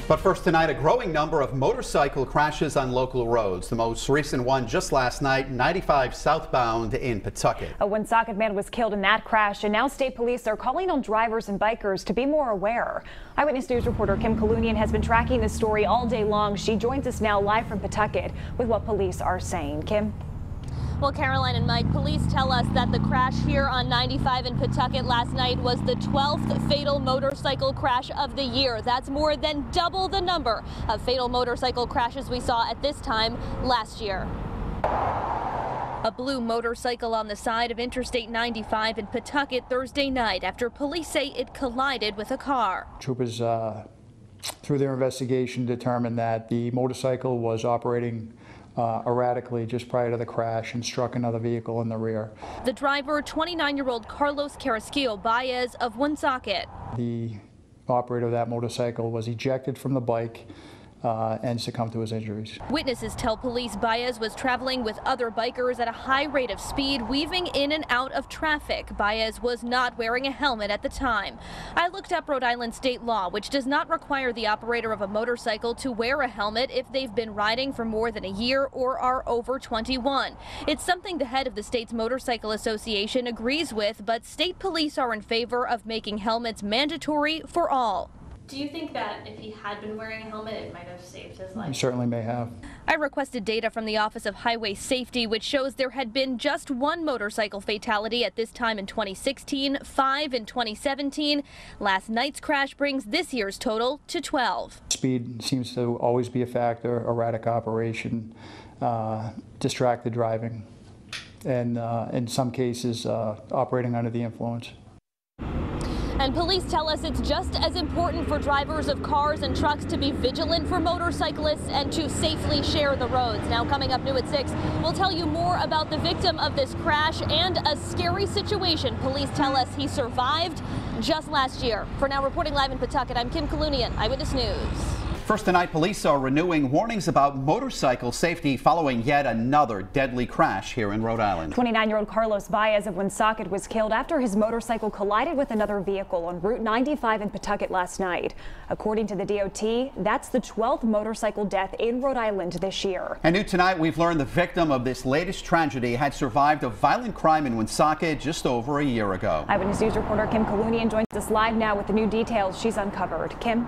But first tonight, a growing number of motorcycle crashes on local roads. The most recent one just last night, 95 southbound in Pawtucket. A Woonsocket man was killed in that crash, and now state police are calling on drivers and bikers to be more aware. Eyewitness News reporter Kim Kalunian has been tracking this story all day long. She joins us now live from Pawtucket with what police are saying. Kim? Well, Caroline and Mike, police tell us that the crash here on 95 in Pawtucket last night was the 12th fatal motorcycle crash of the year. That's more than double the number of fatal motorcycle crashes we saw at this time last year. A blue motorcycle on the side of Interstate 95 in Pawtucket Thursday night after police say it collided with a car. Troopers, through their investigation, determined that the motorcycle was operating erratically just prior to the crash and struck another vehicle in the rear. The driver, 29-year-old Carlos Carrasquillo Baez of Woonsocket. The operator of that motorcycle was ejected from the bike and succumbed to his injuries. Witnesses tell police Baez was traveling with other bikers at a high rate of speed, weaving in and out of traffic. Baez was not wearing a helmet at the time. I looked up Rhode Island state law, which does not require the operator of a motorcycle to wear a helmet if they've been riding for more than a year or are over 21. It's something the head of the state's Motorcycle Association agrees with, but state police are in favor of making helmets mandatory for all. Do you think that if he had been wearing a helmet, it might have saved his life? He certainly may have. I requested data from the Office of Highway Safety, which shows there had been just one motorcycle fatality at this time in 2016, 5 in 2017. Last night's crash brings this year's total to 12. Speed seems to always be a factor, erratic operation, distracted driving, and in some cases, operating under the influence. And police tell us it's just as important for drivers of cars and trucks to be vigilant for motorcyclists and to safely share the roads. Now, coming up new at 6, we'll tell you more about the victim of this crash and a scary situation. Police tell us he survived just last year. For now, reporting live in Pawtucket, I'm Kim Kalunian, Eyewitness News. First tonight, police are renewing warnings about motorcycle safety following yet another deadly crash here in Rhode Island. 29-year-old Carlos Baez of Woonsocket was killed after his motorcycle collided with another vehicle on Route 95 in Pawtucket last night. According to the DOT, that's the 12th motorcycle death in Rhode Island this year. And new tonight, we've learned the victim of this latest tragedy had survived a violent crime in Woonsocket just over a year ago. Eyewitness News reporter Kim Kalunian joins us live now with the new details she's uncovered. Kim?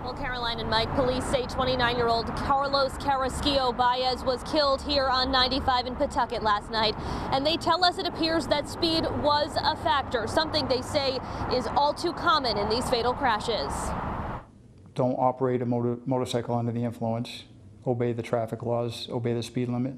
Well, Caroline and Mike, police say 29-year-old Carlos Carrasquillo Baez was killed here on 95 in Pawtucket last night. And they tell us it appears that speed was a factor, something they say is all too common in these fatal crashes. Don't operate a motorcycle under the influence. Obey the traffic laws, obey the speed limit,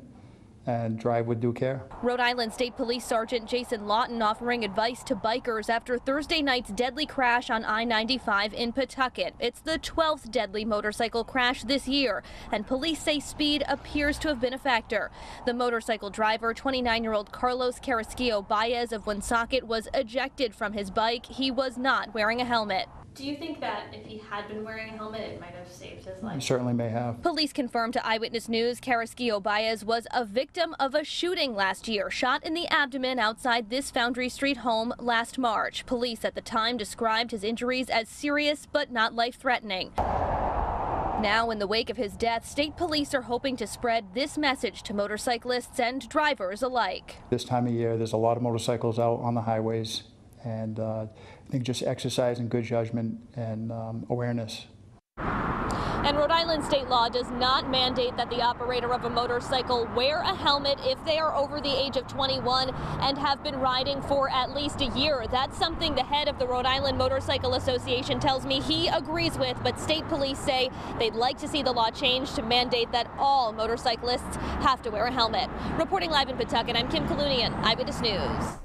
and drive with due care. Rhode Island State Police Sergeant Jason Lawton offering advice to bikers after Thursday night's deadly crash on I-95 in Pawtucket. It's the 12th deadly motorcycle crash this year, and police say speed appears to have been a factor. The motorcycle driver, 29-year-old Carlos Carrasquillo Baez of Woonsocket, was ejected from his bike. He was not wearing a helmet. Do you think that if he had been wearing a helmet, it might have saved his life? He certainly may have. Police confirmed to Eyewitness News Carrasquillo Baez was a victim of a shooting last year, shot in the abdomen outside this Foundry Street home last March. Police at the time described his injuries as serious but not life-threatening. Now, in the wake of his death, state police are hoping to spread this message to motorcyclists and drivers alike. This time of year, there's a lot of motorcycles out on the highways, and I think just exercising good judgment and awareness. And Rhode Island state law does not mandate that the operator of a motorcycle wear a helmet if they are over the age of 21 and have been riding for at least a year. That's something the head of the Rhode Island Motorcycle Association tells me he agrees with, but state police say they'd like to see the law changed to mandate that all motorcyclists have to wear a helmet. Reporting live in Pawtucket, I'm Kim Kalunian, Eyewitness News.